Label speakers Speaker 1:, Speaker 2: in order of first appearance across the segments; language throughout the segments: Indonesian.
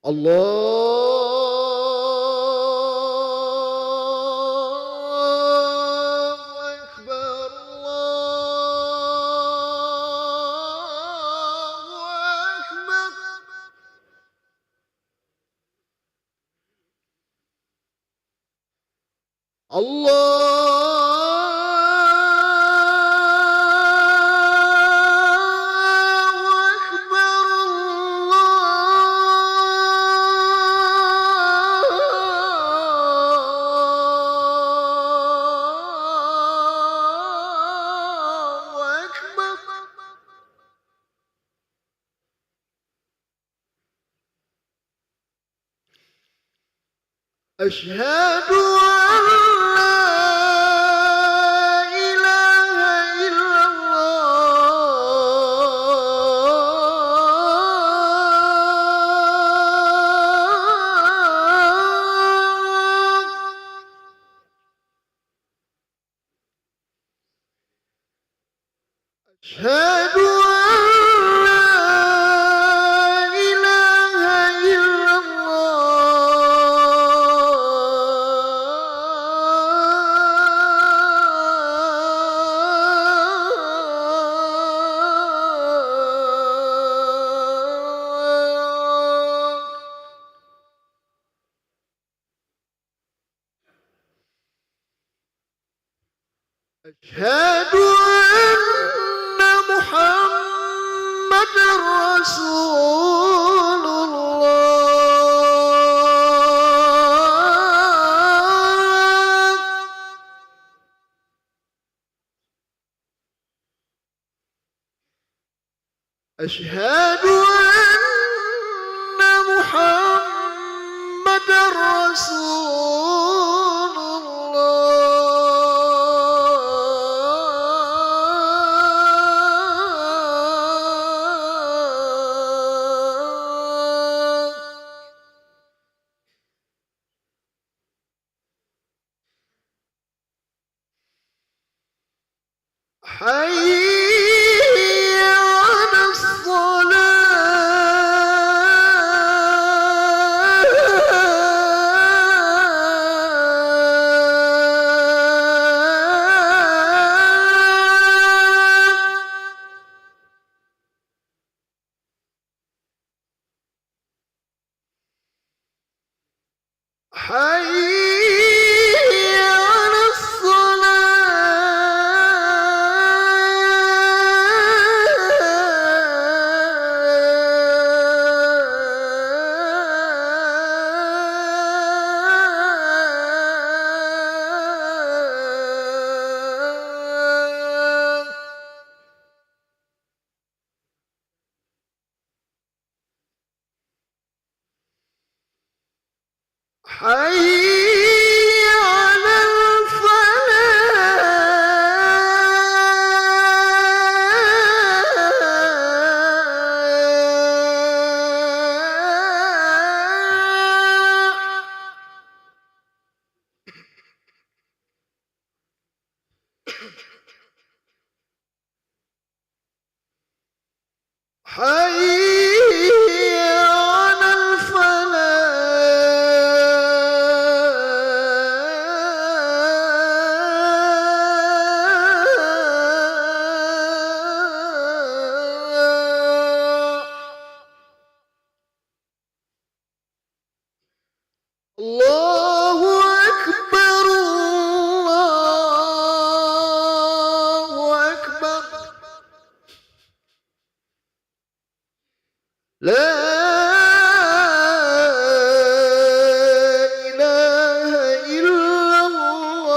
Speaker 1: الله أكبر الله أكبر الله أكبر الله أكبر أشهد أن لا إله إلا الله أشهد أن لا إله إلا الله أشهد أن محمد رسول الله أشهد أن محمد رسول الله حي على الصلاة حي على الصلاة حي على الفلاح حي على الفلاح الله أكبر الله أكبر لا إله إلا الله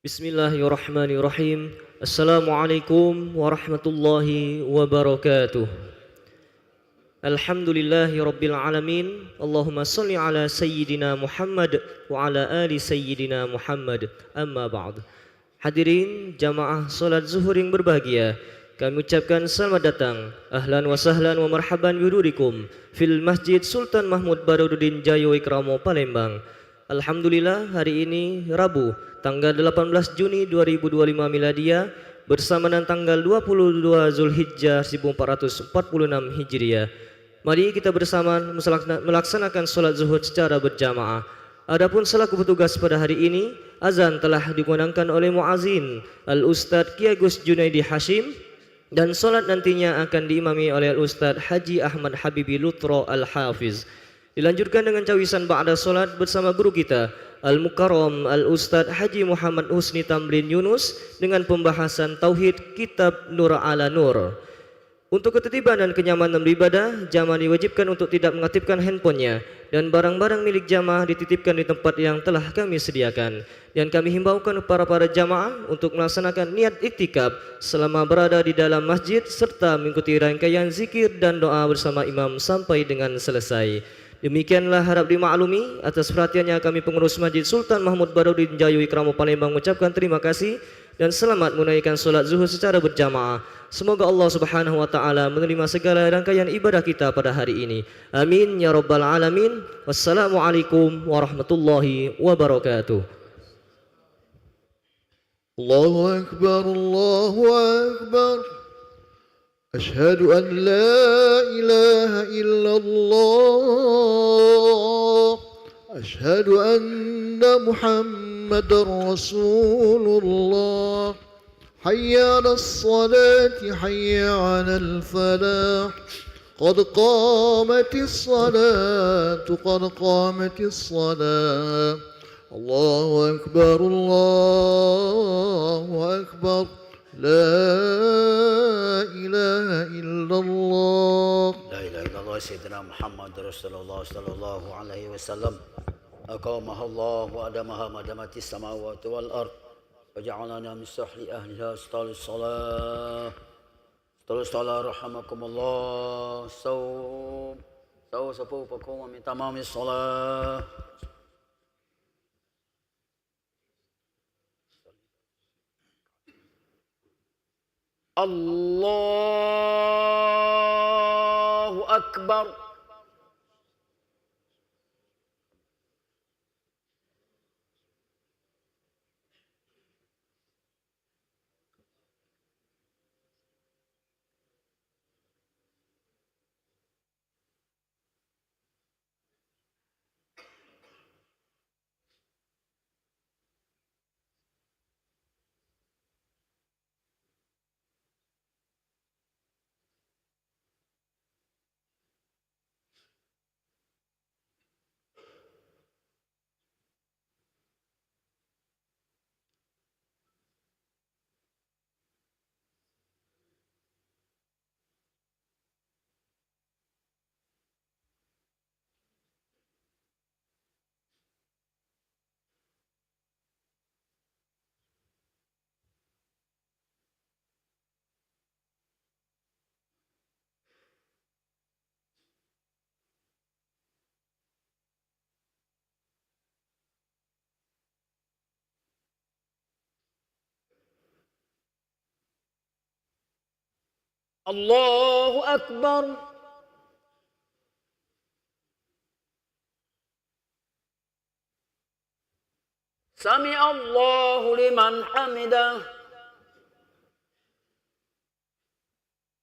Speaker 2: Bismillahirrahmanirrahim. Assalamualaikum warahmatullahi wabarakatuh. Alhamdulillahi rabbil alamin. Allahumma salli ala sayyidina Muhammad wa ala ali sayyidina Muhammad. Amma ba'd. Hadirin jamaah salat zuhur yang berbahagia, kami ucapkan selamat datang, ahlan wa sahlan wa marhaban bihudurikum fil Masjid Sultan Mahmud Badarudin Jayo Ikramo Palembang. Alhamdulillah, hari ini Rabu tanggal 18 Juni 2025 Miladia bersamaan tanggal 22 Zulhijjah 1446 Hijriah. Mari kita bersama melaksanakan solat zuhur secara berjamaah. Adapun selaku petugas pada hari ini, azan telah dikumandangkan oleh muazin Al-Ustadz Kiai Gus Junaidi Hashim, dan solat nantinya akan diimami oleh Al-Ustadz Haji Ahmad Habibi Lutro Al-Hafiz. Dilanjutkan dengan cawisan ba'da solat bersama guru kita Al-Mukarram Al-Ustadz Haji Muhammad Husni Tamrin Yunus dengan pembahasan Tauhid Kitab Nur ala Nur. Untuk ketertiban dan kenyamanan beribadah, jamaah diwajibkan untuk tidak mengaktifkan handphonenya, dan barang-barang milik jamaah dititipkan di tempat yang telah kami sediakan. Dan kami himbaukan para jamaah untuk melaksanakan niat iktikaf selama berada di dalam masjid serta mengikuti rangkaian zikir dan doa bersama imam sampai dengan selesai. Demikianlah harap dimaklumi. Atas perhatiannya kami pengurus Masjid Sultan Mahmud Badarudin Jayo Ikramo Palembang mengucapkan terima kasih dan selamat menunaikan solat zuhur secara berjamaah. Semoga Allah Subhanahu wa taala menerima segala rangkaian ibadah kita pada hari ini. Amin ya rabbal alamin. Wassalamualaikum warahmatullahi wabarakatuh.
Speaker 1: Allahu Akbar, Allahu Akbar. أشهد أن لا إله إلا الله أشهد أن محمد رسول الله حي على الصلاة حي على الفلاح قد قامت الصلاة قد قامت الصلاة الله أكبر الله أكبر لا إله إلا الله
Speaker 3: لا إله إلا الله سيدنا محمد رسول الله صلى الله عليه وسلم أقامها الله وأدمها ما دامت السماوات والأرض وجعلنا من صالح أهلها استطال الصلاة رحمكم الله سو صفوفكم من تمام الصلاة. الله أكبر. الله أكبر. سمع الله لمن حمده.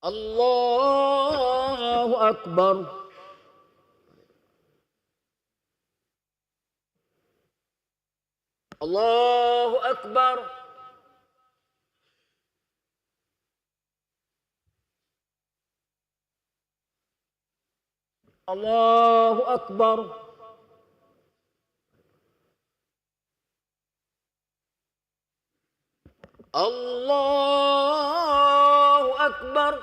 Speaker 3: الله أكبر. الله أكبر. الله أكبر. الله أكبر.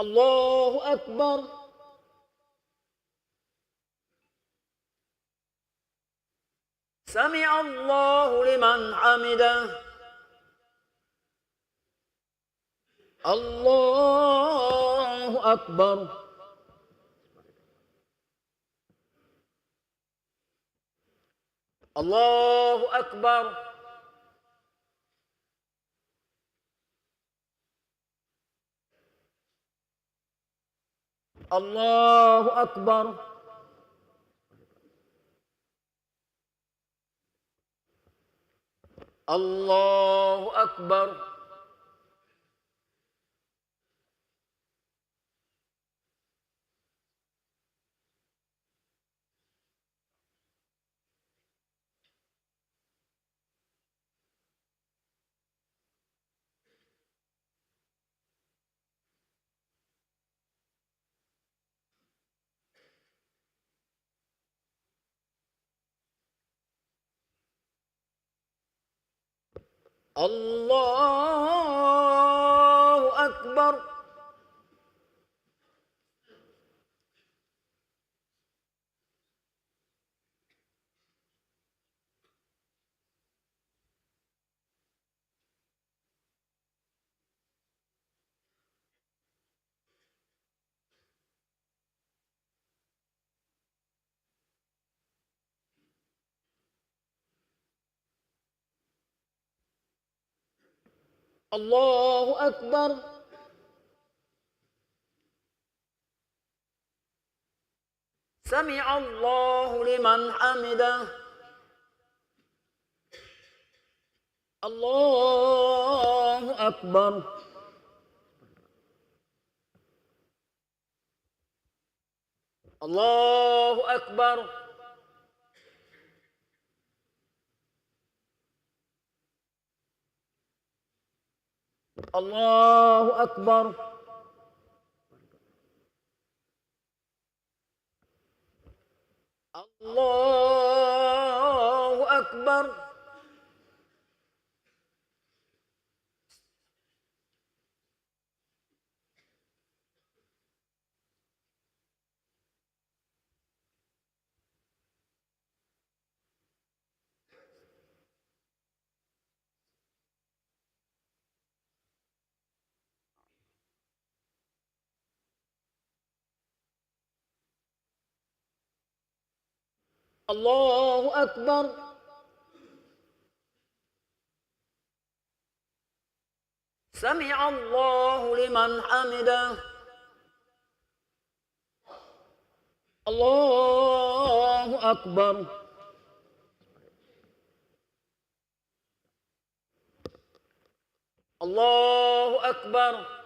Speaker 3: الله أكبر. سمع الله لمن حمده. الله أكبر. الله أكبر. الله أكبر. الله أكبر. الله أكبر. الله أكبر. سمع الله لمن حمده. الله أكبر. الله أكبر. الله أكبر. الله أكبر. الله أكبر. سمع الله لمن حمده. الله أكبر. الله أكبر.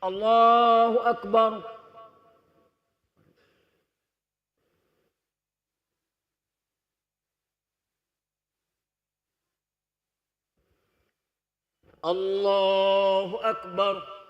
Speaker 3: الله أكبر. الله أكبر.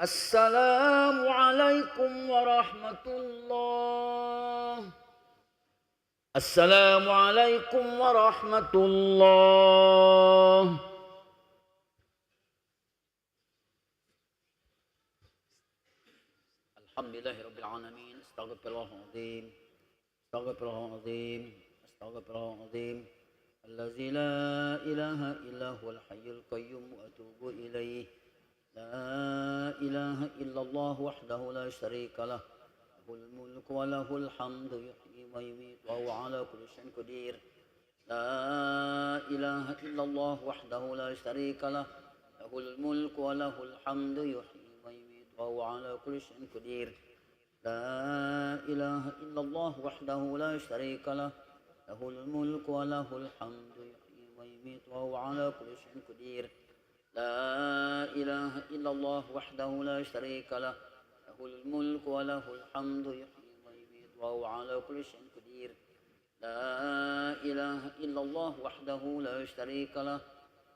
Speaker 3: السلام عليكم ورحمة الله. السلام عليكم ورحمة الله. الحمد لله رب العالمين. استغفر الله العظيم. استغفر الله العظيم. استغفر الله العظيم. الذي لا إله إلا هو الحي القيوم وأتوب إليه. لا إله إلا الله وحده لا شريك له. له الملك وله الحمد يحيي ويميت وهو على كل شيء قدير. لا إله إلا الله وحده لا شريك له له الملك وله الحمد يحيي ويميت وهو على كل شيء قدير لا إله إلا الله وحده لا شريك له له الملك وله الحمد يحيي ويميت وهو على كل شيء قدير لا إله إلا الله وحده لا شريك له له الملك وله الحمد يحيي ويميت وهو على كل شيء قدير لا إله إلا الله وحده لا شريك له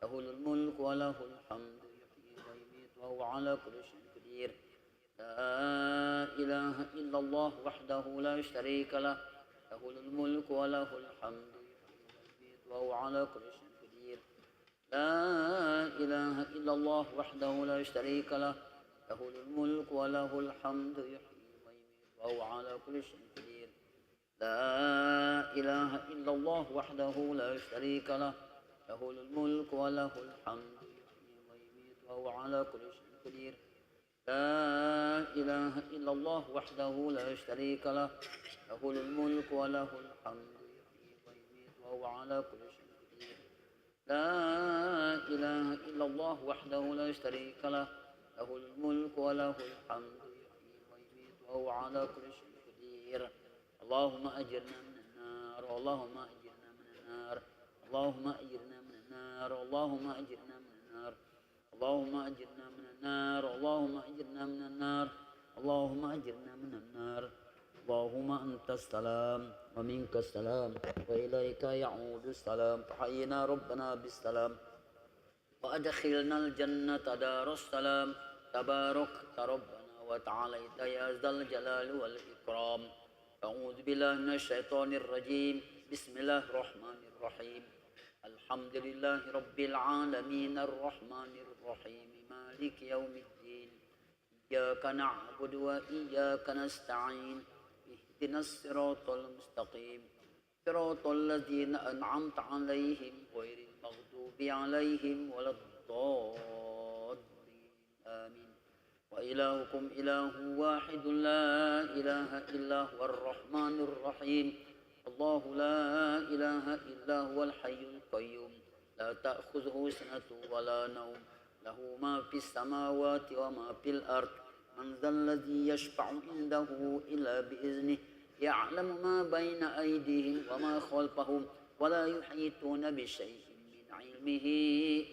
Speaker 3: له الملك وله الحمد يحيي ويميت وهو على كل شيء قدير لا إله إلا الله وحده لا شريك له له الملك وله الحمد يحيي ويميت وهو على كل شيء قدير لا إله إلا الله وحده لا شريك له له الملك وله الحمد يحيي ويميت وهو على كل شيء قدير لا إله إلا الله وحده لا شريك له له الملك وله الحمد يحيي ويميت وهو على كل شيء قدير لا إله إلا الله وحده لا شريك له له الملك وله الحمد يحيي ويميت وهو على كل شيء قدير لا إله إلا الله وحده لا شريك له له الملك وله الحمد يحيي ويميت وهو على كل شيء قدير اللهم أجرنا من النار اللهم أجرنا من النار اللهم أجرنا من النار اللهم أجرنا من النار اللهم أجرنا من النار اللهم أجرنا من النار اللهم أجرنا من النار اللهم أنت السلام ومنك السلام وإليك يعود السلام فحينا ربنا بالسلام وأدخلنا الجنة دار السلام تباركت ربنا وتعاليت يا ذا الجلال والإكرام أعوذ بالله من الشيطان الرجيم بسم الله الرحمن الرحيم الحمد لله رب العالمين الرحمن الرحيم مالك يوم الدين إياك نعبد وإياك نستعين اهدنا الصراط المستقيم صراط الذين أنعمت عليهم غير المغضوب عليهم ولا الضالين آمين وإلهكم إله واحد لا إله إلا هو الرحمن الرحيم الله لا إله إلا هو الحي القيوم لا تأخذه سنة ولا نوم له ما في السماوات وما في الأرض من ذا الذي يشفع عنده إلا بإذنه يعلم ما بين أيديهم وما خلفهم ولا يحيطون بشيء من علمه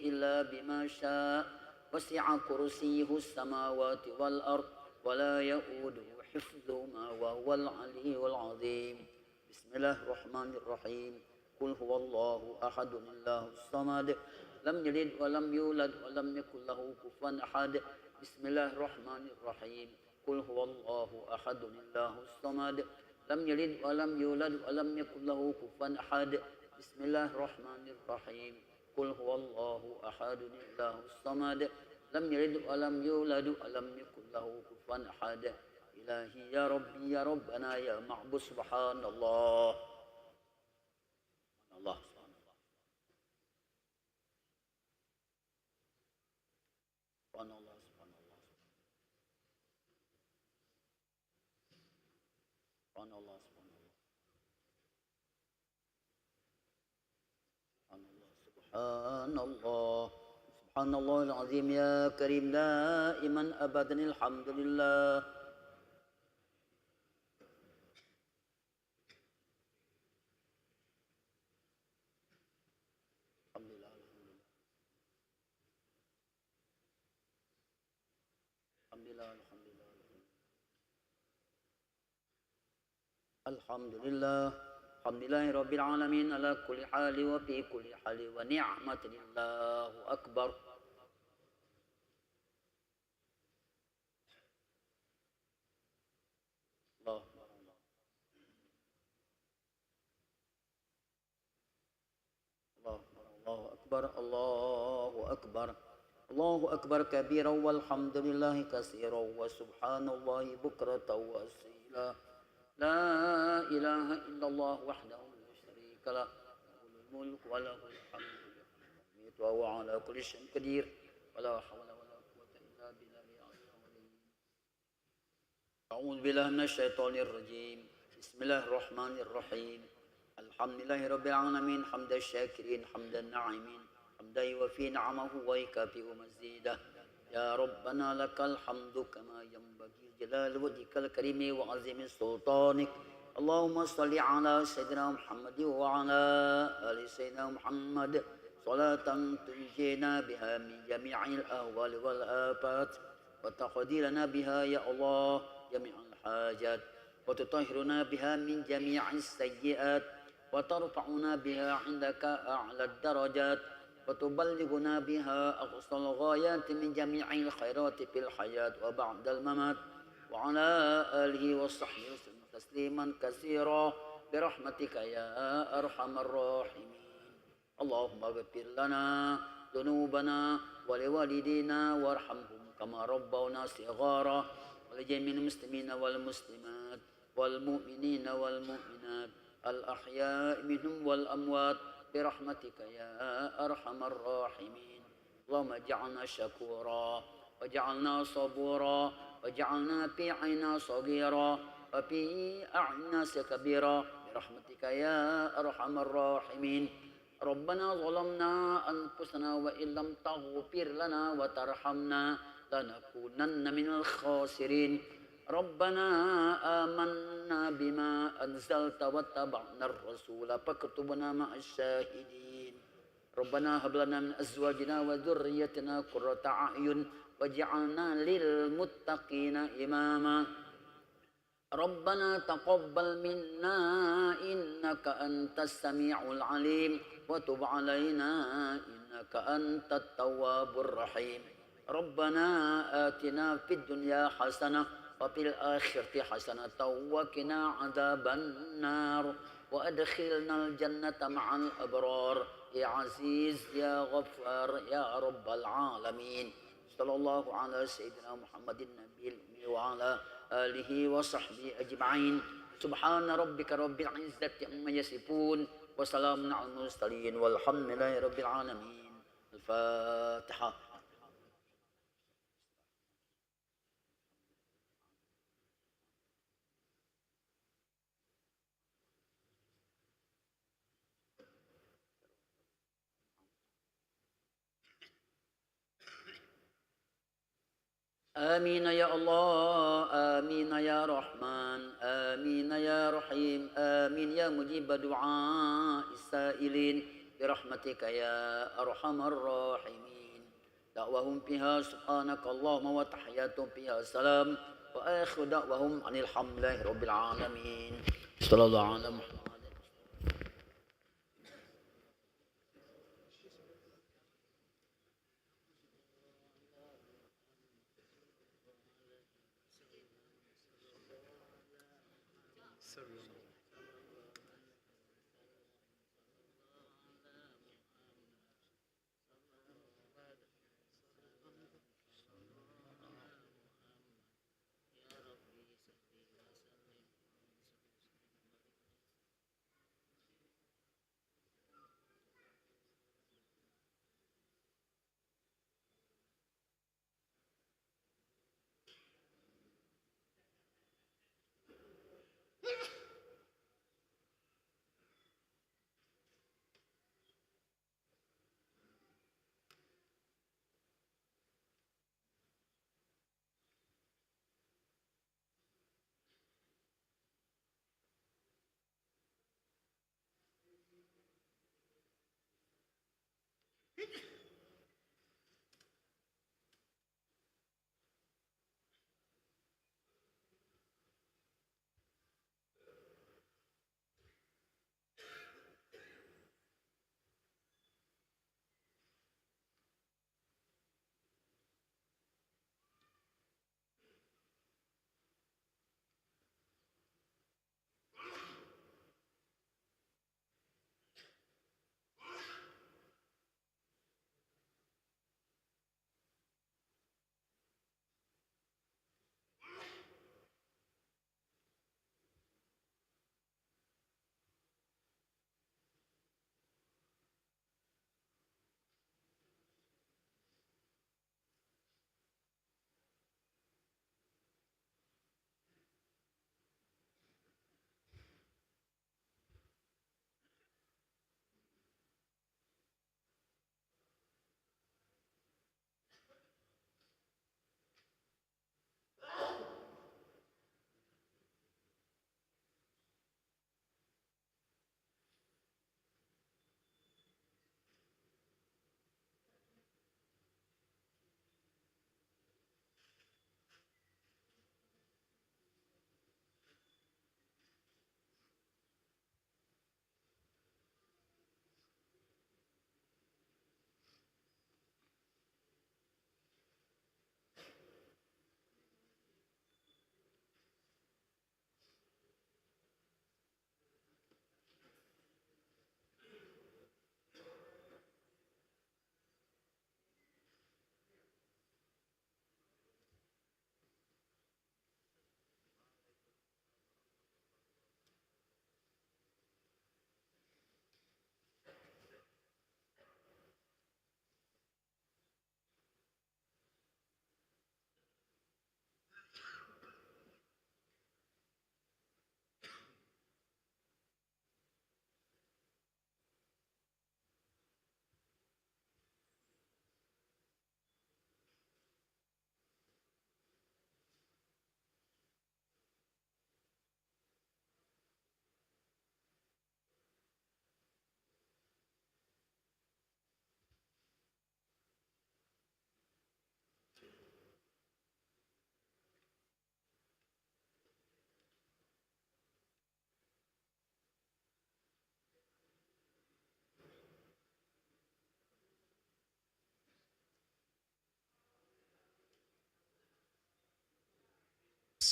Speaker 3: إلا بما شاء وسع كرسيه السماوات والأرض ولا يؤوده حفظهما وهو العلي العظيم بسم الله الرحمن الرحيم قل هو الله أحد الله الصمد لم يلد ولم يولد ولم يكن له كفوا أحد بسم الله الرحمن الرحيم قل هو الله أحد الله الصمد لم يلد ولم يولد ولم يكن له كفوا أحد بسم الله الرحمن الرحيم قل هو الله أحد الله الصمد لم يلد ولم يولد ولم يكن له كفوا أحد إلهي يا ربي يا ربنا يا معبود سبحان الله الله سبحان الله سبحان الله سبحان الله سبحان الله سبحان الله سبحان الله سبحان الله العظيم يا كريم دائما أبدا الحمد لله الحمد لله الحمد لله الحمد لله الحمد لله الحمد لله رب العالمين على كل حال وفي كل حال ونعمة الله أكبر الله الله الله أكبر الله أكبر الله أكبر كبيرا والحمد لله كثيرا وسبحان الله بكرة وأصيلا لا إله إلا الله وحده لا شريك له له الملك وله الحمد يحيي وهو على كل شيء قدير ولا حول ولا قوة إلا بالله العلي العظيم أعوذ بالله من الشيطان الرجيم بسم الله الرحمن الرحيم الحمد لله رب العالمين حمد الشاكرين حمد الناعمين حمدا يوفي نعمه ويكافئ مزيده يا ربنا لك الحمد كما ينبغي جلال وجهك الكريم وعظيم سلطانك اللهم صل على سيدنا محمد وعلى آل سيدنا محمد صلاة تنجينا بها من جميع الأهوال والآفات وتقضي لنا بها يا الله جميع الحاجات وتطهرنا بها من جميع السيئات وترفعنا بها عندك أعلى الدرجات وتبلغنا بها أقصى الغايات من جميع الخيرات في الحياة وبعد الممات وعلى آله وصحبه وسلم تسليما كثيرا برحمتك يا أرحم الراحمين اللهم اغفر لنا ذنوبنا ولوالدينا وارحمهم كما ربونا صغارا ولجميع المسلمين والمسلمات والمؤمنين والمؤمنات الأحياء منهم والأموات برحمتك يا أرحم الراحمين اللهم اجعلنا شكورا واجعلنا صبورا واجعلنا في عينا صغيرا وفي أعيننا كبيرا برحمتك يا أرحم الراحمين ربنا ظلمنا أنفسنا وإن لم تغفر لنا وترحمنا لنكونن من الخاسرين ربنا آمنا بما أنزلت واتبعنا الرسول فاكتبنا مع الشاهدين ربنا هب لنا من أزواجنا وذريتنا قرة أعين واجعلنا للمتقين إماما ربنا تقبل منا إنك أنت السميع العليم وتب علينا إنك أنت التواب الرحيم ربنا آتنا في الدنيا حسنة وفي الآخرة حسنة وقنا عذاب النار وأدخلنا الجنة مع الأبرار يا عزيز يا غفار يا رب العالمين صلى الله على سيدنا محمد النبي الأمي وعلى آله وصحبه أجمعين سبحان ربك رب العزة عما يصفون وسلام على المرسلين والحمد لله رب العالمين الفاتحة آمين يا الله آمين يا رحمن آمين يا رحيم آمين يا مجيب دعاء السائلين برحمتك يا أرحم الراحمين دعوهم فيها سبحانك اللهم وتحياتهم فيها سلام وآخر دعوهم عن الحمد لله رب العالمين صلى الله على محمد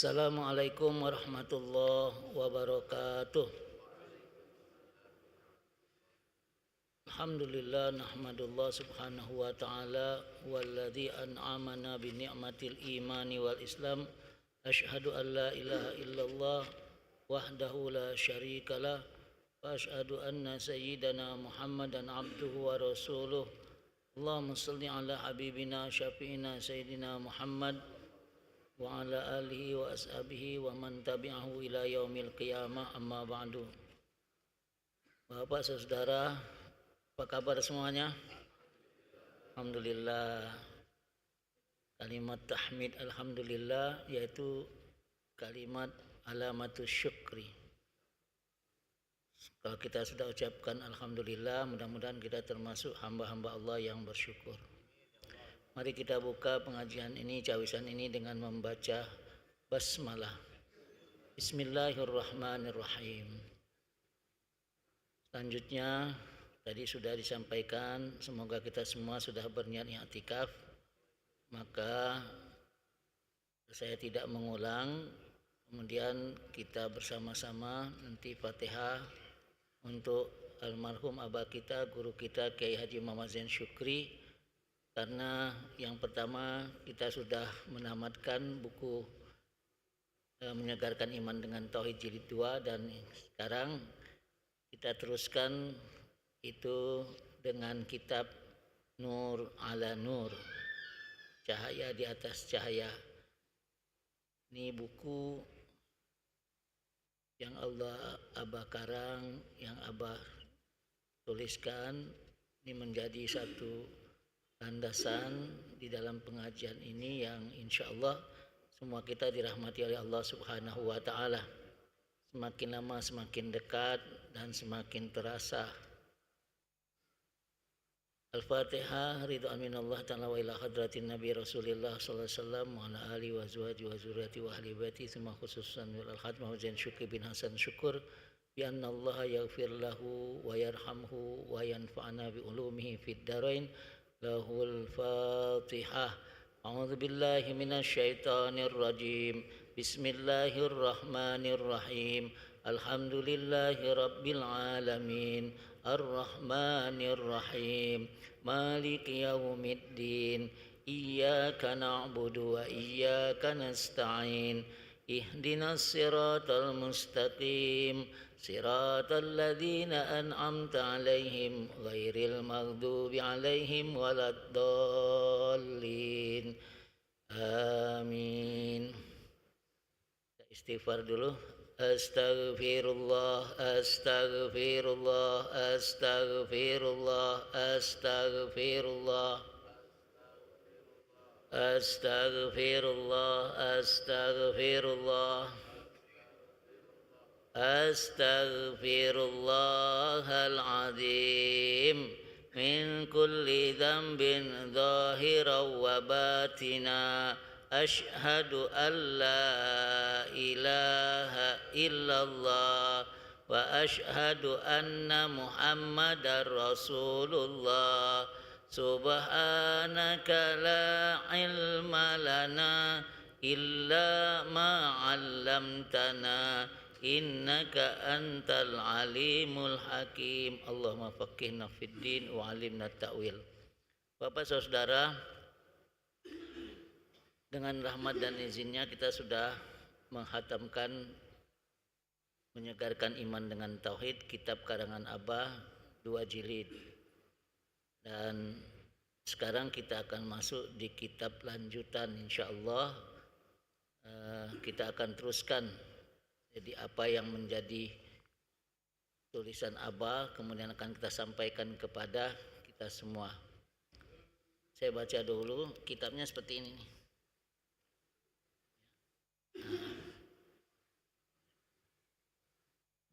Speaker 3: Assalamualaikum warahmatullahi wabarakatuh. Alhamdulillah nahmadullah subhanahu wa ta'ala walladzi an'amana bi ni'matil imani wal islam. Asyhadu an la ilaha illallah wahdahu la syarikalah wa asyhadu anna sayyidana Muhammadan abduhu wa rasuluh. Allahumma salli ala habibina syafi'ina sayyidina Muhammad wa ala alihi wa ashabihi wa man tabi'ahu ila yaumil qiyamah, amma ba'du. Bapak saudara, apa kabar semuanya? Alhamdulillah. Kalimat tahmid alhamdulillah yaitu kalimat alamatus syukri. Kalau kita sudah ucapkan alhamdulillah, mudah-mudahan kita termasuk hamba-hamba Allah yang bersyukur. Mari kita buka pengajian ini, cawisan ini dengan membaca basmalah. Bismillahirrahmanirrahim. Selanjutnya tadi sudah disampaikan, semoga kita semua sudah berniat i'tikaf. Maka saya tidak mengulang. Kemudian kita bersama-sama nanti Fatihah untuk almarhum abah kita, guru kita Kiai Haji Muhammad Zain Syukri. Karena yang pertama kita sudah menamatkan buku Menyegarkan Iman dengan Tauhid Jilid 2, dan sekarang kita teruskan itu dengan kitab Nur ala Nur, cahaya di atas cahaya. Ini buku yang Abah karang, yang Abah tuliskan. Ini menjadi satu landasan di dalam pengajian ini yang insya Allah semua kita dirahmati oleh Allah Subhanahu wa ta'ala. Semakin lama semakin dekat dan semakin terasa. Al-Fatihah. Ridwan minallah ta'ala wa ila hadratin Nabi Rasulillah sallallahu alaihi wasallam wa ala alihi wa azwaji wa zuriyati wa ahli baiti, semua khususan wal khatmah wa Zain Syukri bin Hasan Syukur bi anna Allah yaghfir lahu wa yarhamhu wa yanfa'ana bi ulumihi fid darain. Lahul Fatihah. A'udzu billahi minasy syaithanir rajim. Bismillahirrahmanirrahim. Alhamdulillahi rabbil alamin. Ar-Rahmanir Rahim. Maliki yaumiddin. Iyyaka na'budu wa iyyaka nasta'in. Ihdinas siratal mustaqim. Siratal ladzina an'amta 'alaihim ghairil maghdubi 'alaihim waladdallin. Amin. Istighfar dulu. Astaghfirullah, astaghfirullah, astaghfirullah, astaghfirullah, astaghfirullah, astaghfirullah, astaghfirullahal azim min kulli dhanbin zahiran wa batina. Asyhadu an la ilaha illallah wa asyhadu anna Muhammadar Rasulullah. Subhanaka la ilma lana illa ma 'allamtana innaka antal alimul hakim. Allahumma faqihna fid din wa 'allimna ta'wil. Bapak saudara, dengan rahmat dan izinnya kita sudah menghatamkan Menyegarkan Iman dengan Tauhid, kitab karangan Abah 2 jilid. Dan sekarang kita akan masuk di kitab lanjutan, insyaallah. Kita akan teruskan. Jadi apa yang menjadi tulisan Abah kemudian akan kita sampaikan kepada kita semua. Saya baca dulu kitabnya seperti ini nih.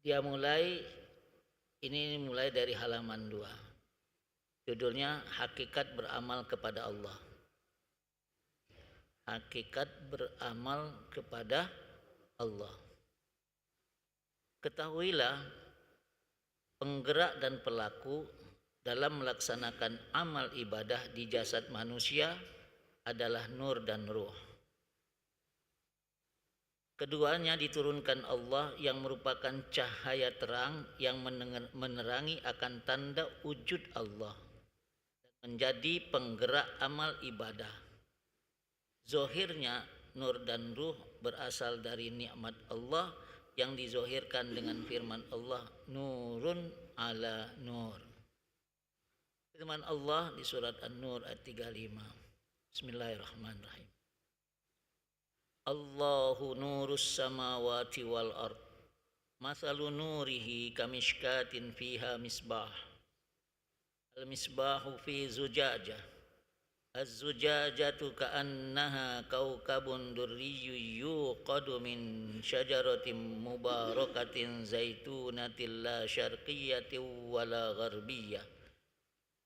Speaker 3: Dia mulai dari halaman 2. Judulnya Hakikat Beramal Kepada Allah. Hakikat beramal kepada Allah. Ketahuilah, penggerak dan pelaku dalam melaksanakan amal ibadah di jasad manusia adalah nur dan ruh.
Speaker 4: Keduanya diturunkan Allah yang merupakan cahaya terang yang menerangi akan tanda wujud Allah dan menjadi penggerak amal ibadah. Zohirnya nur dan ruh berasal dari nikmat Allah yang dizohirkan dengan firman Allah, nurun ala nur. Firman Allah di surat An-Nur ayat 35. Bismillahirrahmanirrahim. Allahu nurus samawati wal ard. Mathalu nurihi kamishkatin fiha misbah. Al-misbahu fi zujajah. Az-zujajatu ka'annaha kaukabun durriyyun yuqadu min syajaratin mubarakatin zaitunatin la syarqiyyatin wala gharbiyah.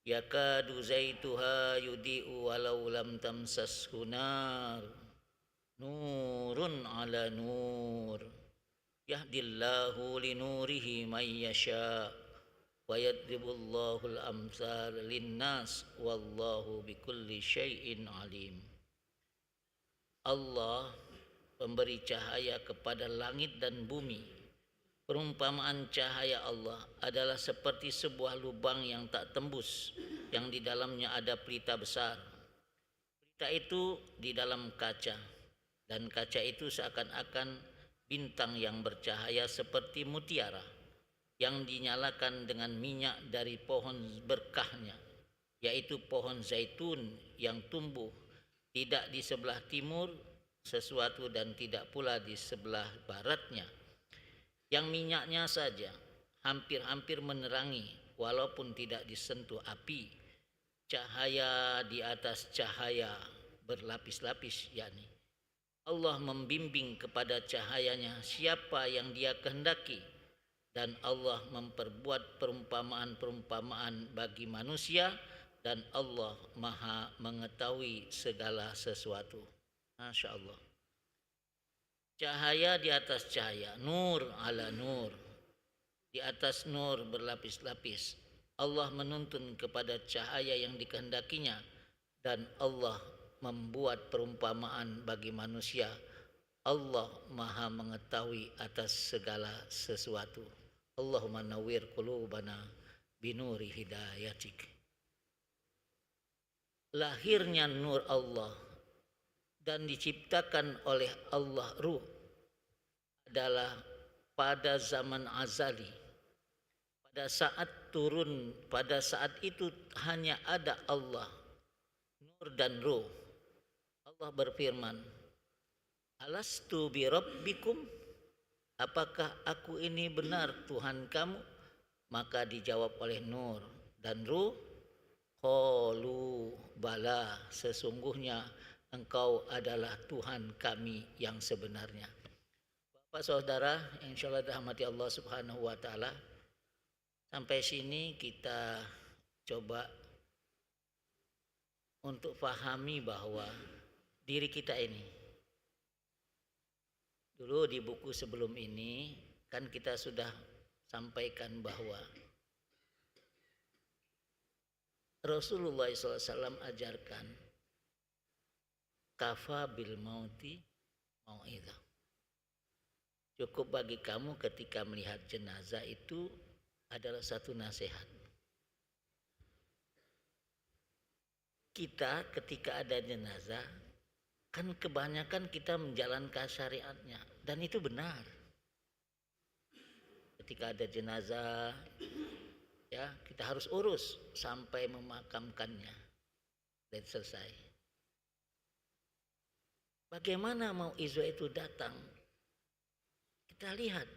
Speaker 4: Yakadu zaituha yudi'u walau lam tamsashu nar. Nurun ala nur. Yahdillahu linurihi may yasha. Wa yadribullahu al-amsal linnas wallahu bikulli syai'in alim. Allah pemberi cahaya kepada langit dan bumi. Perumpamaan cahaya Allah adalah seperti sebuah lubang yang tak tembus, yang di dalamnya ada pelita besar. Pelita itu di dalam kaca, dan kaca itu seakan-akan bintang yang bercahaya seperti mutiara yang dinyalakan dengan minyak dari pohon berkahnya, yaitu pohon zaitun yang tumbuh tidak di sebelah timur sesuatu dan tidak pula di sebelah baratnya, yang minyaknya saja hampir-hampir menerangi walaupun tidak disentuh api, cahaya di atas cahaya berlapis-lapis, yakni Allah membimbing kepada cahayanya siapa yang Dia kehendaki, dan Allah memperbuat perumpamaan-perumpamaan bagi manusia, dan Allah Maha mengetahui segala sesuatu. Masya Allah. Cahaya di atas cahaya, nur ala nur. Di atas nur berlapis-lapis. Allah menuntun kepada cahaya yang dikehendakinya, dan Allah membuat perumpamaan bagi manusia. Allah Maha mengetahui atas segala sesuatu. Allahumma nawwir qulubana binuri hidayatik. Lahirnya nur Allah dan diciptakan oleh Allah ruh adalah pada zaman azali. Pada saat turun, pada saat itu hanya ada Allah, nur dan ruh. Allah berfirman, alastu bi rabbikum, apakah aku ini benar Tuhan kamu? Maka dijawab oleh nur dan ruh, qalu bala, sesungguhnya Engkau adalah Tuhan kami yang sebenarnya. Bapak saudara, insyaallah dirahmati Allah Subhanahu wa taala. Sampai sini kita coba untuk pahami bahwa diri kita ini, dulu di buku sebelum ini kan kita sudah sampaikan bahwa Rasulullah SAW ajarkan kafa bil mauti mau'izah. Cukup bagi kamu ketika melihat jenazah itu adalah satu nasihat. Kita ketika ada jenazah kan kebanyakan kita menjalankan syariatnya, dan itu benar. Ketika ada jenazah, ya kita harus urus sampai memakamkannya dan selesai. Bagaimana mau izah itu datang? Kita lihat.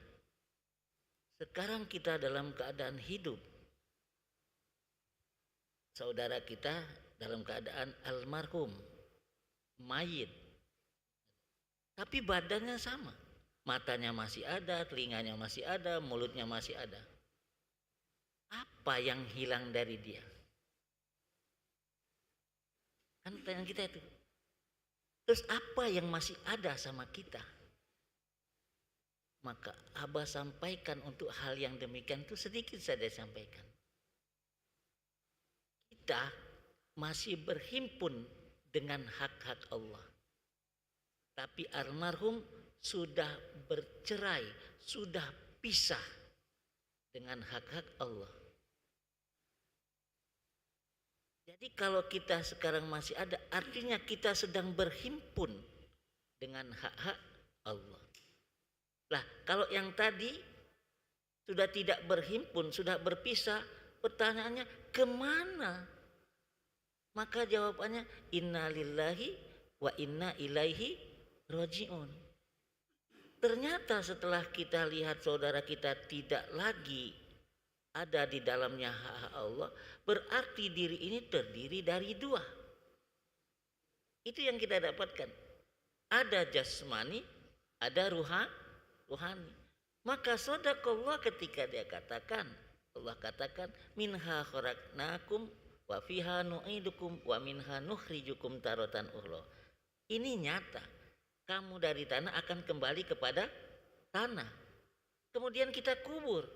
Speaker 4: Sekarang kita dalam keadaan hidup. Saudara kita dalam keadaan almarhum, mayit. Tapi badannya sama. Matanya masih ada, telinganya masih ada, mulutnya masih ada. Apa yang hilang dari dia? Kan pertanyaan kita itu. Terus apa yang masih ada sama kita? Maka Abah sampaikan untuk hal yang demikian itu sedikit saja sampaikan. Kita masih berhimpun dengan hak-hak Allah. Tapi almarhum sudah bercerai, sudah pisah dengan hak-hak Allah. Jadi kalau kita sekarang masih ada, artinya kita sedang berhimpun dengan hak-hak Allah. Lah, kalau yang tadi sudah tidak berhimpun, sudah berpisah, pertanyaannya kemana? Maka jawabannya inna lillahi wa inna ilaihi rajiun. Ternyata setelah kita lihat saudara kita tidak lagi ada di dalamnya hak Allah, berarti diri ini terdiri dari dua. Itu yang kita dapatkan. Ada jasmani, ada ruhani. Maka sadaqallah ketika dia katakan, Allah katakan minha khalaqnakum wa fiha nu'idukum wa minha nukhrijukum taratan ukhra. Ini nyata. Kamu dari tanah akan kembali kepada tanah. Kemudian kita kubur.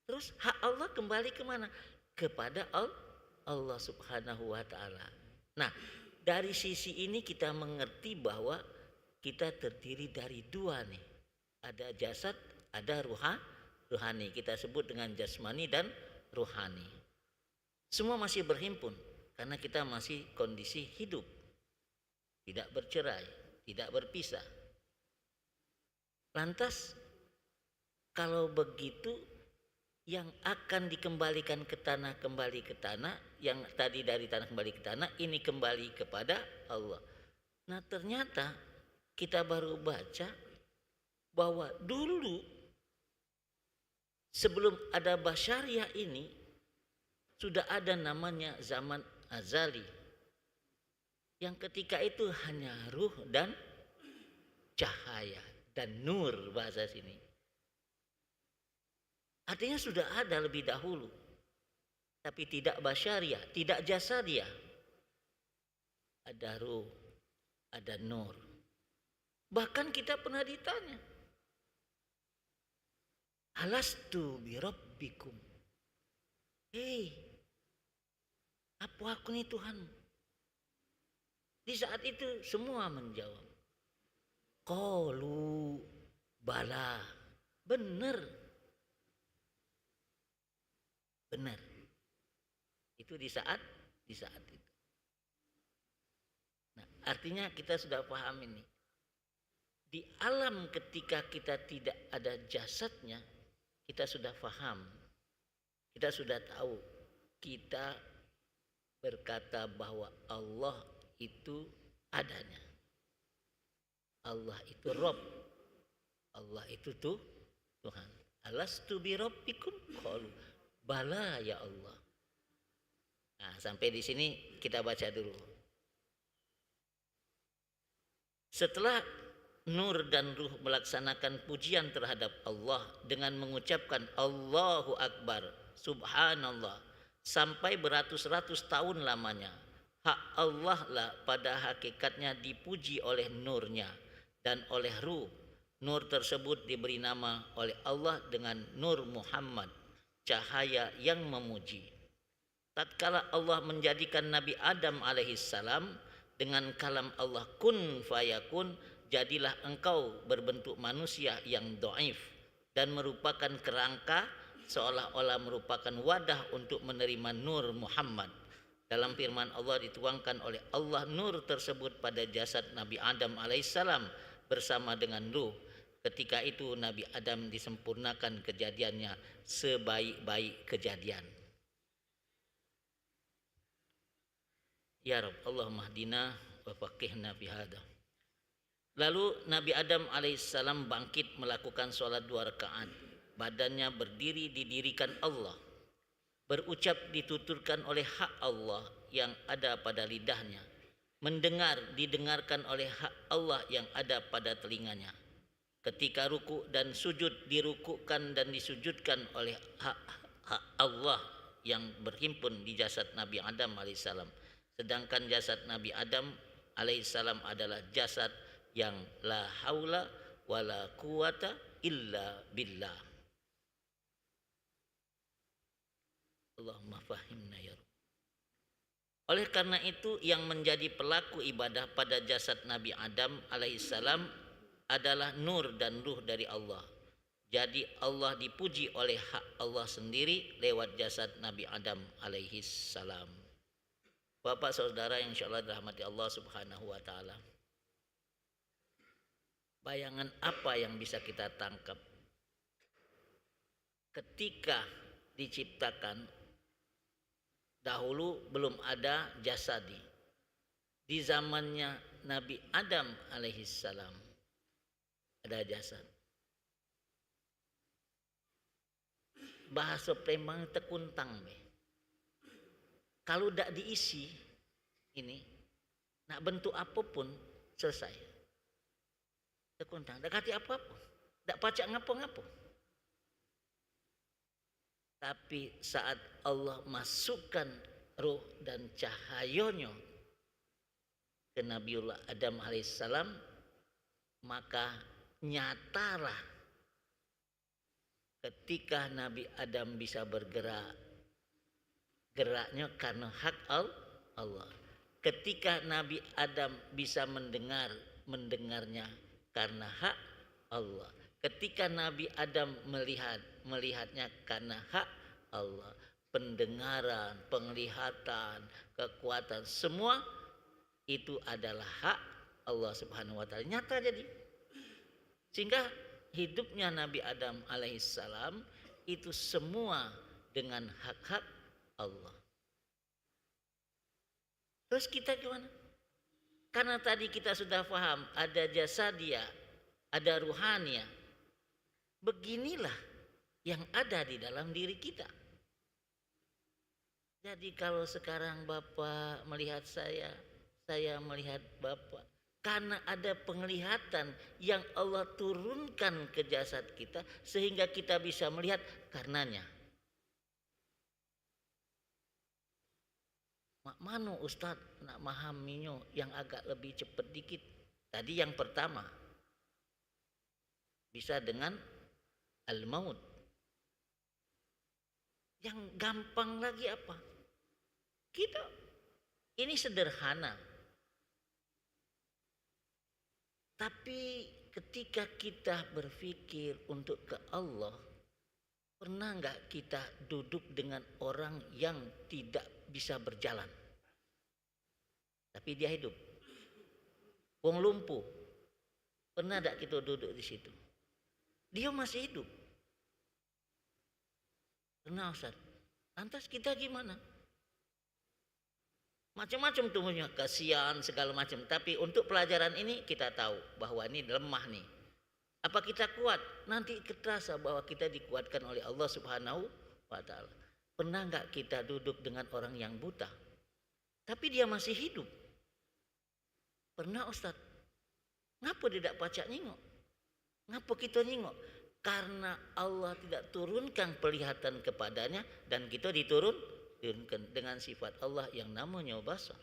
Speaker 4: Terus hak Allah kembali kemana? Kepada Allah Subhanahu wa ta'ala. Nah, dari sisi ini kita mengerti bahwa kita terdiri dari dua nih. Ada jasad, ada ruhani. Kita sebut dengan jasmani dan ruhani. Semua masih berhimpun karena kita masih kondisi hidup. Tidak bercerai, tidak berpisah. Lantas kalau begitu yang akan dikembalikan ke tanah kembali ke tanah, yang tadi dari tanah kembali ke tanah, ini kembali kepada Allah. Nah, ternyata kita baru baca bahwa dulu sebelum ada basyariah ini sudah ada namanya zaman azali, yang ketika itu hanya ruh dan cahaya dan nur bahasa sini. Artinya sudah ada lebih dahulu, tapi tidak basyariah, tidak jasadiah. Ada ruh, ada nur. Bahkan kita pernah ditanya, alastu birabbikum. Hei, apa aku nih Tuhanmu? Di saat itu semua menjawab, qalu bala, benar. Benar. Itu di saat itu. Nah, artinya kita sudah paham ini. Di alam ketika kita tidak ada jasadnya, kita sudah paham. Kita sudah tahu. Kita berkata bahwa Allah itu adanya. Allah itu Rabb. Allah itu Tuhan. Alastu bi rabbikum qalu bala ya Allah. Nah, sampai di sini kita baca dulu. Setelah nur dan ruh melaksanakan pujian terhadap Allah dengan mengucapkan Allahu Akbar, Subhanallah, sampai beratus-ratus tahun lamanya, hak Allah lah pada hakikatnya dipuji oleh nurnya dan oleh ruh. Nur tersebut diberi nama oleh Allah dengan Nur Muhammad, cahaya yang memuji. Tatkala Allah menjadikan Nabi Adam alaihissalam dengan kalam Allah kun fayakun, jadilah engkau berbentuk manusia yang dhaif dan merupakan kerangka, seolah-olah merupakan wadah untuk menerima Nur Muhammad. Dalam firman Allah dituangkan oleh Allah nur tersebut pada jasad Nabi Adam alaihissalam bersama dengan ruh. Ketika itu Nabi Adam disempurnakan kejadiannya sebaik-baik kejadian. Ya Rabb, Allahumma hdina wa faqihna fi hada. Lalu Nabi Adam alaihissalam bangkit melakukan sholat 2 rakaat. Badannya berdiri didirikan Allah. Berucap dituturkan oleh hak Allah yang ada pada lidahnya. Mendengar didengarkan oleh hak Allah yang ada pada telinganya. Ketika ruku dan sujud dirukukkan dan disujudkan oleh hak Allah yang berhimpun di jasad Nabi Adam alaihissalam. Sedangkan jasad Nabi Adam alaihissalam adalah jasad yang la haula wala quwata illa billah. Allahumma fahimna ya Rabb. Oleh karena itu yang menjadi pelaku ibadah pada jasad Nabi Adam alaihissalam adalah nur dan ruh dari Allah. Jadi Allah dipuji oleh hak Allah sendiri lewat jasad Nabi Adam alaihissalam. Bapak saudara yang insyaallah dirahmati Allah subhanahu wa ta'ala. Bayangan apa yang bisa kita tangkap ketika diciptakan? Dahulu belum ada jasadi. Di zamannya Nabi Adam alaihissalam ada jasad. Bahasa Palembang tekuntang be. Kalau tidak diisi ini, nak bentuk apapun selesai. Tekuntang, tak kati apa-apa, tak pacak ngapo-ngapo. Tapi saat Allah masukkan ruh dan cahayanya ke Nabiullah Adam alaihissalam, maka nyatalah ketika Nabi Adam bisa bergerak, geraknya karena hak Allah. Ketika Nabi Adam bisa mendengar, mendengarnya karena hak Allah. Ketika Nabi Adam melihat, melihatnya karena hak Allah. Pendengaran, penglihatan, kekuatan, semua itu adalah hak Allah subhanahu wa ta'ala. Nyata jadi. Sehingga hidupnya Nabi Adam alaihissalam itu semua dengan hak-hak Allah. Terus kita gimana? Karena tadi kita sudah paham ada jasadia, ada ruhania. Beginilah yang ada di dalam diri kita. Jadi kalau sekarang Bapak melihat saya melihat Bapak, karena ada penglihatan yang Allah turunkan ke jasad kita sehingga kita bisa melihat karenanya. Mak manu Ustadz nak memahaminya yang agak lebih cepat dikit. Tadi yang pertama bisa dengan al-maut. Yang gampang lagi apa? Kita ini sederhana. Tapi ketika kita berpikir untuk ke Allah, pernah nggak kita duduk dengan orang yang tidak bisa berjalan? Tapi dia hidup. Wong lumpuh. Pernah nggak kita duduk di situ? Dia masih hidup. Pernah Ustaz? Lantas kita gimana? Macam-macam tumbuhnya, kasihan segala macam. Tapi untuk pelajaran ini kita tahu bahwa ini lemah nih. Apa kita kuat? Nanti terasa bahwa kita dikuatkan oleh Allah subhanahu wa ta'ala. Pernah nggak kita duduk dengan orang yang buta? Tapi dia masih hidup. Pernah Ustaz? Ngapa tidak pacak nyingok? Ngapa kita nyingok? Karena Allah tidak turunkan penglihatan kepadanya dan kita diturunkan dengan sifat Allah yang namanya basar.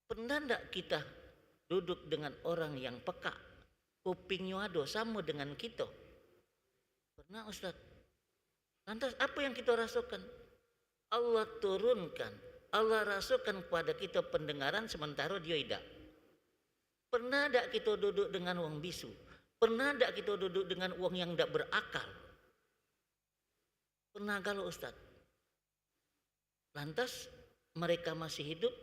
Speaker 4: Pernah tidak kita duduk dengan orang yang peka, kupingnya ada sama dengan kita? Pernah Ustaz? Lantas apa yang kita rasakan? Allah turunkan, Allah rasakan kepada kita pendengaran sementara dia tidak. Pernah tidak kita duduk dengan uang bisu? Pernah tidak kita duduk dengan uang yang tidak berakal? Pernah galau Ustaz? Lantas mereka masih hidup,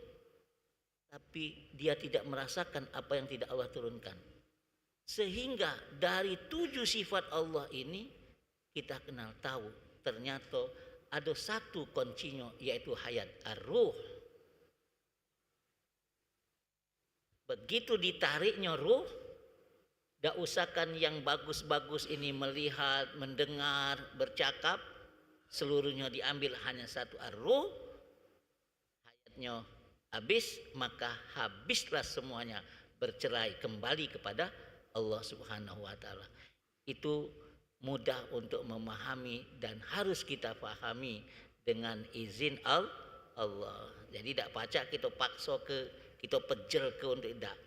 Speaker 4: tapi dia tidak merasakan apa yang tidak Allah turunkan. Sehingga dari 7 sifat Allah ini kita kenal tahu ternyata ada satu kuncinya yaitu hayat ar-ruh. Begitu ditariknya ruh, tidak usahkan yang bagus-bagus ini melihat, mendengar, bercakap, seluruhnya diambil hanya satu ar-ruh, hayatnya habis, maka habislah semuanya, bercerai kembali kepada Allah subhanahu wa ta'ala. Itu mudah untuk memahami dan harus kita pahami dengan izin Allah. Jadi tidak pacak kita paksa kita pejel ke untuk tidak.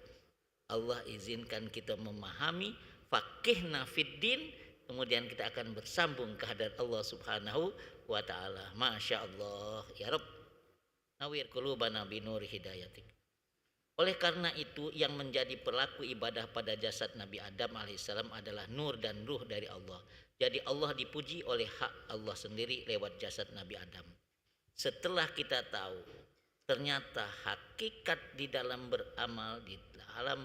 Speaker 4: Allah izinkan kita memahami, faqihna fiddin, kemudian kita akan bersambung ke hadrat Allah subhanahu wa ta'ala. Masya Allah ya Rabb. Nawir qulubana binuri hidayatik. Oleh karena itu yang menjadi pelaku ibadah pada jasad Nabi Adam alaihissalam adalah nur dan ruh dari Allah. Jadi Allah dipuji oleh hak Allah sendiri lewat jasad Nabi Adam. Setelah kita tahu ternyata hakikat di dalam beramal, di dalam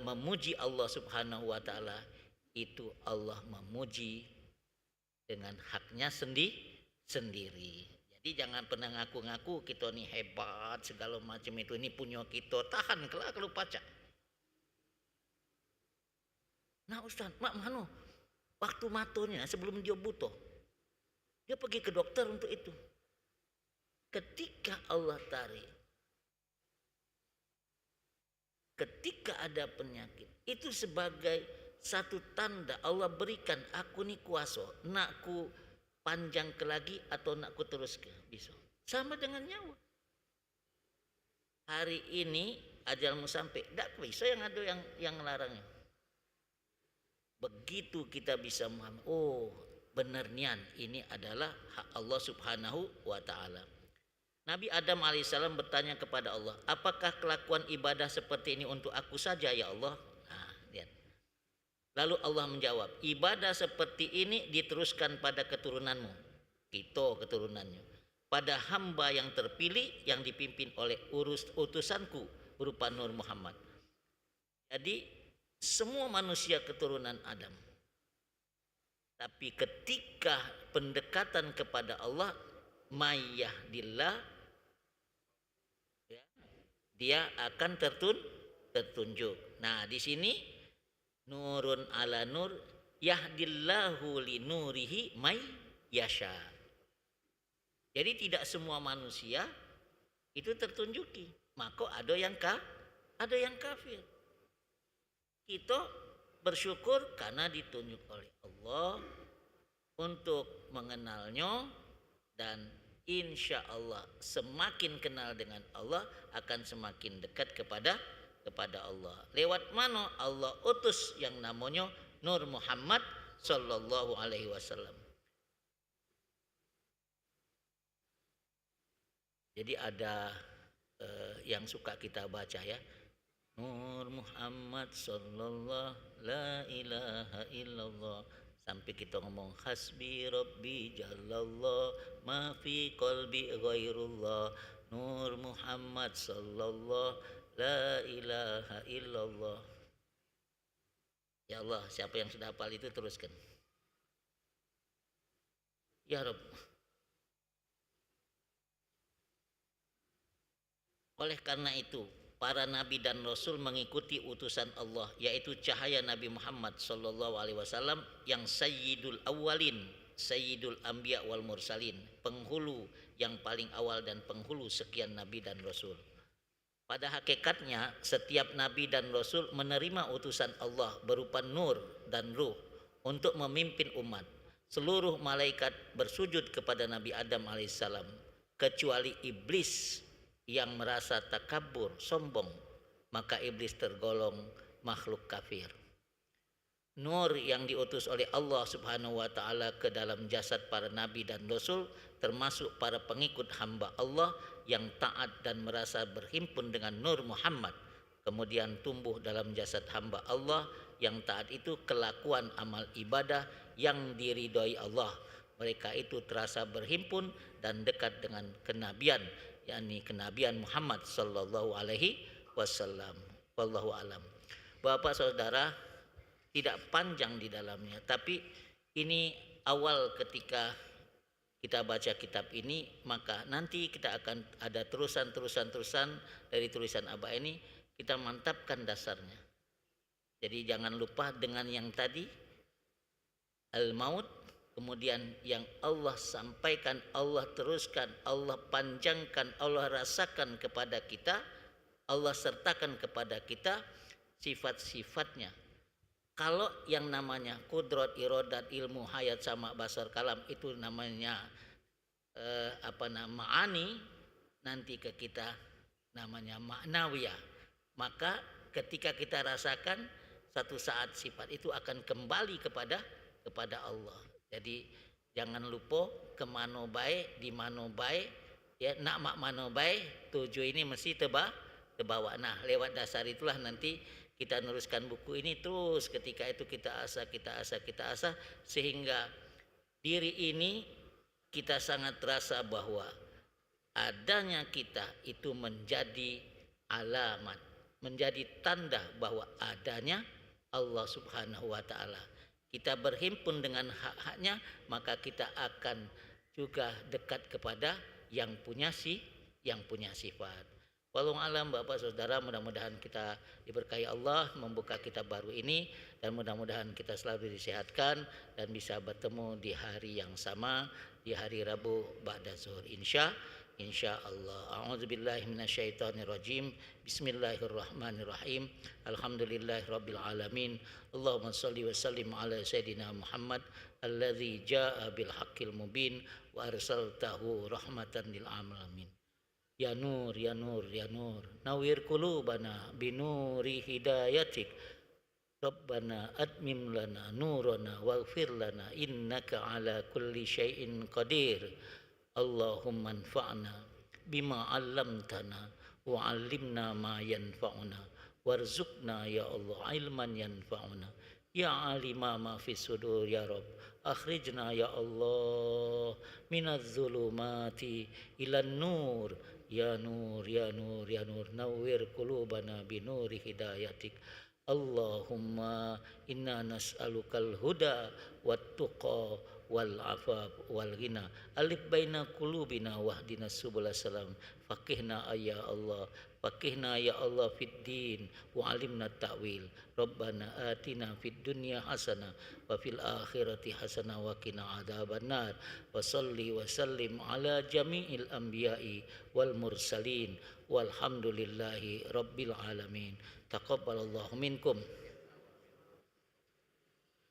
Speaker 4: memuji Allah subhanahu wa ta'ala, itu Allah memuji dengan haknya sendiri. Jadi jangan pernah ngaku-ngaku kita nih hebat segala macam itu, ini punya kita, tahan kelak kalau pacak. Nah Ustaz, mak mano waktu matonya sebelum dia butuh, dia pergi ke dokter untuk itu. Ketika Allah tarik, ketika ada penyakit, itu sebagai satu tanda Allah berikan aku nih kuasa, nakku panjang ke lagi atau nak ku terus ke bisa. Sama dengan nyawa. Hari ini ajalmu sampai, tak bisa yang ada yang melarangnya. Begitu kita bisa memahami, oh benar nian ini adalah hak Allah subhanahu wa ta'ala. Nabi Adam alaihissalam bertanya kepada Allah, apakah kelakuan ibadah seperti ini untuk aku saja ya Allah? Nah, lihat. Lalu Allah menjawab, ibadah seperti ini diteruskan pada keturunanmu, kita keturunannya, pada hamba yang terpilih yang dipimpin oleh utusanku berupa Nur Muhammad. Jadi semua manusia keturunan Adam. Tapi ketika pendekatan kepada Allah, mayyahdillah, ya, dia akan tertunjuk. Nah di sini nurun ala nur yahdillahu li nurihi may yasha. Jadi tidak semua manusia itu tertunjuki, maka ada yang kafir. Kita bersyukur karena ditunjuk oleh Allah untuk mengenalnya, dan insya Allah semakin kenal dengan Allah akan semakin dekat kepada Allah. Lewat mana Allah utus yang namanya Nur Muhammad sallallahu alaihi wasallam. Jadi ada yang suka kita baca ya, Nur Muhammad sallallahu la ilaha illallah, sampai kita ngomong hasbi rabbi jalallah ma fi qalbi ghairullah. Nur Muhammad sallallahu la ilaha illallah. Ya Allah, siapa yang sudah hafal itu teruskan. Ya Rabb. Oleh karena itu, para nabi dan rasul mengikuti utusan Allah, yaitu cahaya Nabi Muhammad sallallahu alaihi wasallam yang sayyidul awwalin, sayyidul anbiya wal mursalin, penghulu yang paling awal dan penghulu sekian nabi dan rasul. Pada hakikatnya setiap nabi dan rasul menerima utusan Allah berupa nur dan ruh untuk memimpin umat. Seluruh malaikat bersujud kepada Nabi Adam alaihissalam kecuali iblis yang merasa takabur, sombong, maka iblis tergolong makhluk kafir. Nur yang diutus oleh Allah subhanahu wa ta'ala ke dalam jasad para nabi dan rasul, termasuk para pengikut hamba Allah yang taat dan merasa berhimpun dengan Nur Muhammad, kemudian tumbuh dalam jasad hamba Allah yang taat itu kelakuan amal ibadah yang diridhoi Allah. Mereka itu terasa berhimpun dan dekat dengan kenabian, yakni kenabian Muhammad sallallahu alaihi wasallam. Wallahu alam. Bapak saudara, tidak panjang di dalamnya, tapi ini awal ketika kita baca kitab ini, maka nanti kita akan ada terusan dari tulisan Abah ini, kita mantapkan dasarnya. Jadi jangan lupa dengan yang tadi al-maut, kemudian yang Allah sampaikan, Allah teruskan, Allah panjangkan, Allah rasakan kepada kita, Allah sertakan kepada kita sifat-sifatnya. Kalau yang namanya kudrat, irodat, ilmu, hayat, sama, basar, kalam itu namanya ma'ani, nanti ke kita namanya ma'nawiyah. Maka ketika kita rasakan, satu saat sifat itu akan kembali kepada Allah. Jadi jangan lupa kemana baik, di mana baik, Ya, nak mak mano baik, 7 ini mesti terbawa. Nah, lewat dasar itulah nanti kita meneruskan buku ini terus, ketika itu kita asah sehingga diri ini kita sangat terasa bahwa adanya kita itu menjadi alamat, menjadi tanda bahwa adanya Allah Subhanahu wa taala. Kita berhimpun dengan hak-haknya, maka kita akan juga dekat kepada yang punya sifat. Wallahu alam Bapak Saudara, mudah-mudahan kita diberkahi Allah membuka kitab baru ini, dan mudah-mudahan kita selalu disehatkan dan bisa bertemu di hari yang sama, di hari Rabu ba'da zuhur insya Allah. A'udzubillahi minasyaitonirrajim. Bismillahirrahmanirrahim. Alhamdulillahirabbil alamin. Allahumma shalli wa sallim ala sayidina Muhammad alladzi jaa bil haqqil mubin wa arsaltahu rahmatan lil alamin. Ya Nur, ya Nur, ya Nur, nawir qulubana binuri hidayatik. Rabbana atmim lana nurana waghfir lana innaka ala kulli syai'in qadir. Allahumma anfa'na bima 'allamtana wa 'allimna ma yanfa'una warzuqna ya Allah ilman yanfa'una. Ya alima ma fis sudur ya Rabb, akhrijna ya Allah minadz zulumati ilan nur. Ya Nur, ya Nur, ya Nur, nawwir qulubana binuri hidayatik. Allahumma inna nas'alukal huda wat tuqa wal afaf wal ghina. Alif baina qulubina wahdina subul salam. Faqihna ya Allah, faqihna ya Allah fid din wa alimna ta'wil. Rabbana atina fid dunya hasanah wa fil akhirati hasanah wa qina adzabannar. Wa shalli wa sallim ala jami'il anbiya'i wal mursalin walhamdulillahi rabbil alamin. Taqabbalallahu minkum.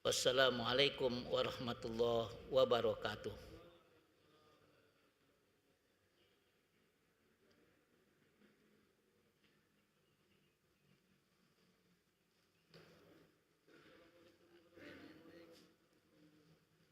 Speaker 4: Wassalamualaikum warahmatullahi wabarakatuh.